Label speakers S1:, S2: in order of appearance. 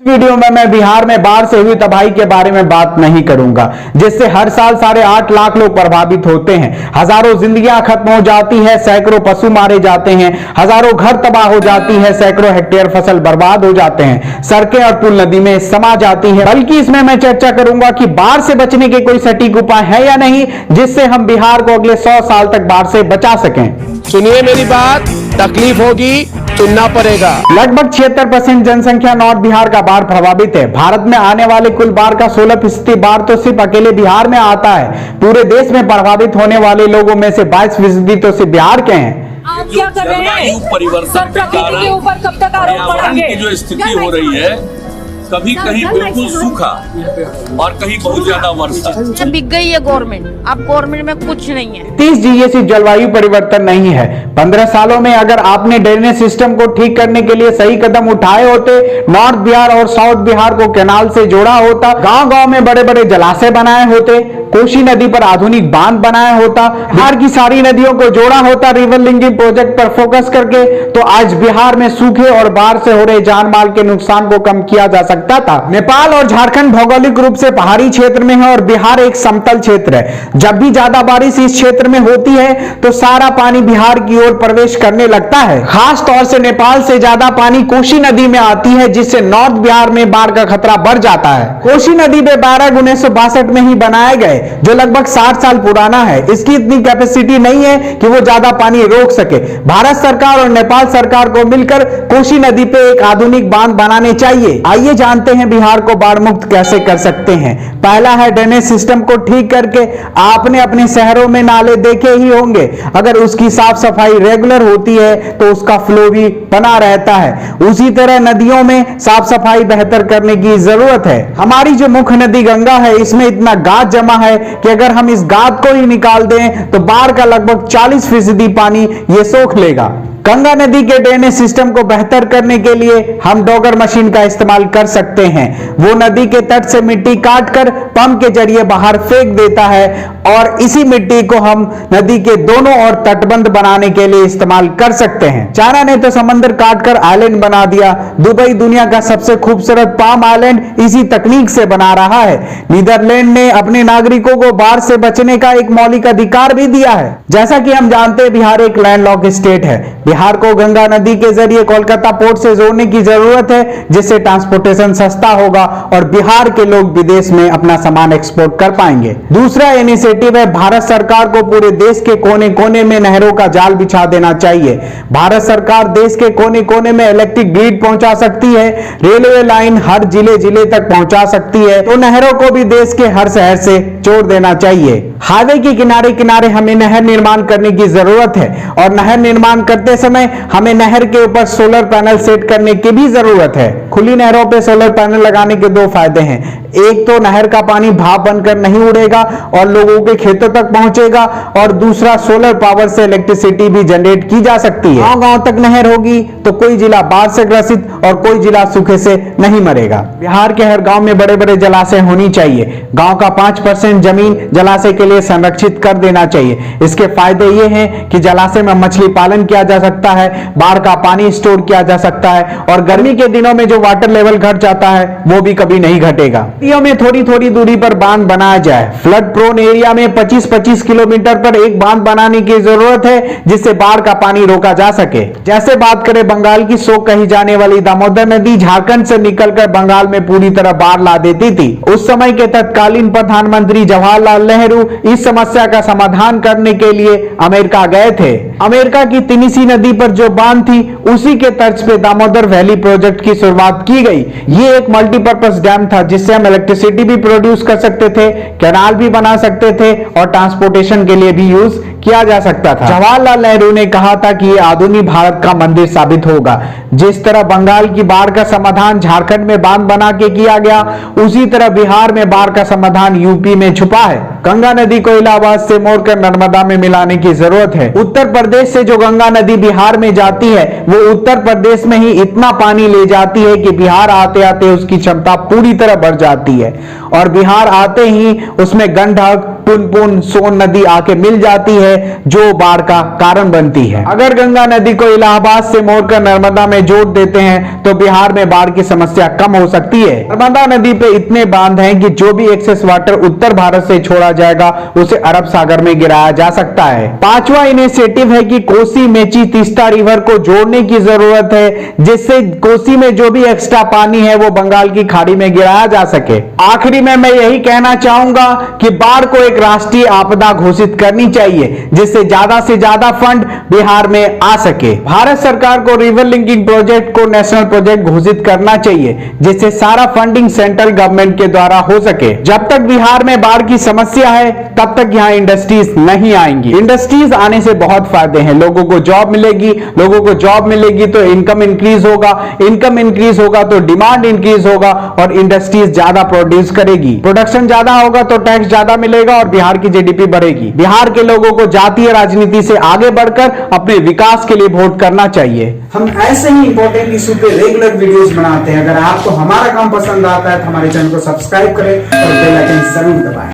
S1: Video में मैं बिहार में बाढ़ से हुई तबाही के बारे में बात नहीं करूंगा, जिससे हर साल 8.5 लाख लोग प्रभावित होते हैं। हजारों जिंदगियां खत्म हो जाती है, सैकड़ों पशु मारे जाते हैं, हजारों घर तबाह हो जाती है, सैकड़ों हेक्टेयर फसल बर्बाद हो जाते हैं, सड़कें और पुल नदी में समा जाती है। बल्कि इसमें मैं चर्चा करूंगा कि बाढ़ से बचने के कोई सटीक उपाय है या नहीं, जिससे हम बिहार को अगले 100 साल तक बाढ़ से बचा सकें।
S2: सुनिए मेरी बात, तकलीफ होगी, सुनना पड़ेगा।
S1: लगभग 76% जनसंख्या नॉर्थ बिहार का बाढ़ प्रभावित है। भारत में आने वाले कुल बाढ़ का 16% बाढ़ तो सिर्फ अकेले बिहार में आता है। पूरे देश में प्रभावित होने वाले लोगों में से 22% तो सिर्फ बिहार के हैं।
S3: आप क्या कर रहे हैं?
S4: परिवर्तन
S3: प्रकृति के ऊपर कब तक आरोप लगाएंगे?
S4: की जो स्थिति हो रही है, कभी कहीं बिल्कुल सूखा और कहीं बहुत ज्यादा वर्षा।
S5: बिक गई है गवर्नमेंट, अब गवर्नमेंट में कुछ नहीं है।
S1: 30 जी सिर्फ जलवायु परिवर्तन नहीं है। 15 सालों में अगर आपने ड्रेनेज सिस्टम को ठीक करने के लिए सही कदम उठाए होते, नॉर्थ बिहार और साउथ बिहार को कैनाल से जोड़ा होता, गांव गांव में बड़े बड़े जलाशय बनाए होते, कोसी नदी पर आधुनिक बांध बनाया होता, बिहार की सारी नदियों को जोड़ा होता रिवर लिंकिंग प्रोजेक्ट पर फोकस करके, तो आज बिहार में सूखे और बाढ़ से हो रहे जान माल के नुकसान को कम किया जा सकता था। नेपाल और झारखंड भौगोलिक रूप से पहाड़ी क्षेत्र में है और बिहार एक समतल क्षेत्र है। जब भी ज्यादा बारिश इस क्षेत्र में होती है तो सारा पानी बिहार की ओर प्रवेश करने लगता है। खास तौर से नेपाल से ज्यादा पानी कोसी नदी में आती है, जिससे नॉर्थ बिहार में बाढ़ का खतरा बढ़ जाता है। कोसी नदी पे बैराग 1962 में ही बनाए गए, जो लगभग 60 साल पुराना है। इसकी इतनी कैपेसिटी नहीं है कि वो ज्यादा पानी रोक सके। भारत सरकार और नेपाल सरकार को मिलकर कोसी नदी पे एक आधुनिक बांध बनाने चाहिए। आइए जानते हैं बिहार को बाढ़ मुक्त कैसे कर सकते हैं। पहला है ड्रेनेज सिस्टम को ठीक करके। आपने अपने शहरों में नाले देखे ही होंगे, अगर उसकी साफ सफाई रेगुलर होती है तो उसका फ्लो भी बना रहता है। उसी तरह नदियों में साफ सफाई बेहतर करने की जरूरत है। हमारी जो मुख्य नदी गंगा है, इसमें इतना गाद जमा है कि अगर हम इस गाद को ही निकाल दें तो बाढ़ का लगभग 40% पानी ये सोख लेगा। गंगा नदी के ड्रेनेज सिस्टम को बेहतर करने के लिए हम डॉगर मशीन का इस्तेमाल कर सकते हैं। वो नदी के तट से मिट्टी काटकर पंप के जरिए बाहर फेंक देता है और इसी मिट्टी को हम नदी के दोनों ओर तटबंध बनाने के लिए इस्तेमाल कर सकते हैं। चाइना ने तो समंदर काटकर आइलैंड बना दिया। दुबई दुनिया का सबसे खूबसूरत पाम आइलैंड इसी तकनीक से बना रहा है। नीदरलैंड ने अपने नागरिकों को बाढ़ से बचने का एक मौलिक अधिकार भी दिया है। जैसा कि हम जानते हैं, बिहार एक लैंडलॉक स्टेट है। बिहार को गंगा नदी के जरिए कोलकाता पोर्ट से जोड़ने की जरूरत है, जिससे ट्रांसपोर्टेशन सस्ता होगा और बिहार के लोग विदेश में अपना सामान एक्सपोर्ट कर पाएंगे। दूसरा इनिशिएटिव है, भारत सरकार को पूरे देश के कोने कोने में नहरों का जाल बिछा देना चाहिए। भारत सरकार देश के कोने कोने में इलेक्ट्रिक ग्रिड पहुंचा सकती है, रेलवे लाइन हर जिले जिले तक पहुंचा सकती है, तो नहरों को भी देश के हर शहर से जोड़ देना चाहिए। हाईवे के किनारे किनारे हमें नहर निर्माण करने की जरूरत है और नहर निर्माण करते समय हमें नहर के ऊपर सोलर पैनल सेट करने की भी जरूरत है। खुली नहरों पे सोलर पैनल लगाने के 2 फायदे हैं। एक तो नहर का पानी भाप बनकर नहीं उड़ेगा और लोगों के खेतों तक पहुंचेगा, और दूसरा सोलर पावर से इलेक्ट्रिसिटी भी जनरेट की जा सकती है। गांव गांव तक नहर होगी तो कोई जिला बाढ़ से ग्रसित और कोई जिला सूखे से नहीं मरेगा। बिहार के हर गांव में बड़े बड़े जलाशय होनी चाहिए। गांव का 5% जमीन जलाशय के लिए संरक्षित कर देना चाहिए। इसके फायदे ये हैं कि जलाशय में मछली पालन किया जा सकता है, बाढ़ का पानी स्टोर किया जा सकता है और गर्मी के दिनों में जो वाटर लेवल घट जाता है वो भी कभी नहीं घटेगा। नदियों में थोड़ी थोड़ी दूरी पर बांध बनाया जाए। फ्लड प्रोन एरिया में 25-25 किलोमीटर पर एक बांध बनाने की जरूरत है, जिससे बाढ़ का पानी रोका जा सके। जैसे बात करें बंगाल की, शोक कही जाने वाली दामोदर नदी झारखंड से निकलकर बंगाल में पूरी तरह बाढ़ ला देती थी। उस समय के तत्कालीन प्रधानमंत्री जवाहरलाल नेहरू इस समस्या का समाधान करने के लिए अमेरिका गए थे। अमेरिका की तिनिसी नदी पर जो बांध थी, उसी के तर्ज पे दामोदर वैली प्रोजेक्ट की शुरुआत की गई। ये एक मल्टीपर्पज डैम था, जिससे हम इलेक्ट्रिसिटी भी प्रोड्यूस कर सकते थे, कैनाल भी बना सकते थे और ट्रांसपोर्टेशन के लिए भी यूज किया जा सकता था। जवाहरलाल नेहरू ने कहा था कि ये आधुनिक भारत का मंदिर साबित होगा। जिस तरह बंगाल की बाढ़ का समाधान झारखंड में बांध बना के किया गया, उसी तरह बिहार में बाढ़ का समाधान यूपी में छुपा है। गंगा नदी को इलाहाबाद से मोड़कर नर्मदा में मिलाने की जरूरत है। उत्तर प्रदेश से जो गंगा नदी बिहार में जाती है वो उत्तर प्रदेश में ही इतना पानी ले जाती है कि बिहार आते आते उसकी क्षमता पूरी तरह बढ़ जाती है और बिहार आते ही उसमें गंडक, पुनपुन, सोन नदी आके मिल जाती है जो बाढ़ का कारण बनती है। अगर गंगा नदी को इलाहाबाद से मोड़कर नर्मदा में जोड़ देते हैं तो बिहार में बाढ़ की समस्या कम हो सकती है। नर्मदा नदी पे इतने बांध हैं कि जो भी एक्सेस वाटर उत्तर भारत से छोड़ा जाएगा उसे अरब सागर में गिराया जा सकता है। पांचवा इनिशिएटिव है कि कोसी, मेची, तीस्ता रिवर को जोड़ने की जरूरत है जिससे कोसी में जो भी एक्स्ट्रा पानी है वो बंगाल की खाड़ी में गिराया जा सके। आखिरी में मैं यही कहना चाहूंगा कि बाढ़ को एक राष्ट्रीय आपदा घोषित करनी चाहिए जिससे ज्यादा से ज्यादा फंड बिहार में आ सके। भारत सरकार को रिवर लिंकिंग प्रोजेक्ट को नेशनल प्रोजेक्ट घोषित करना चाहिए जिससे सारा फंडिंग सेंट्रल गवर्नमेंट के द्वारा हो सके। जब तक बिहार में बाढ़ की समस्या है तब तक यहाँ इंडस्ट्रीज नहीं आएंगी। इंडस्ट्रीज आने से बहुत फायदे हैं, लोगों को जॉब मिलेगी, लोगों को जॉब मिलेगी तो इनकम इंक्रीज होगा, इनकम इंक्रीज होगा तो डिमांड इंक्रीज होगा और इंडस्ट्रीज ज्यादा प्रोड्यूस करेगी, प्रोडक्शन ज्यादा होगा तो टैक्स ज्यादा मिलेगा और बिहार की जीडीपी बढ़ेगी। बिहार के लोगों को जातीय राजनीति से आगे बढ़कर अपने विकास के लिए वोट करना चाहिए।
S6: हम ऐसे ही इंपॉर्टेंट इशू पे रेगुलर वीडियोस बनाते हैं। अगर आपको हमारा काम पसंद आता है तो हमारे चैनल को सब्सक्राइब करें और बेल आइकन जरूर दबाएं।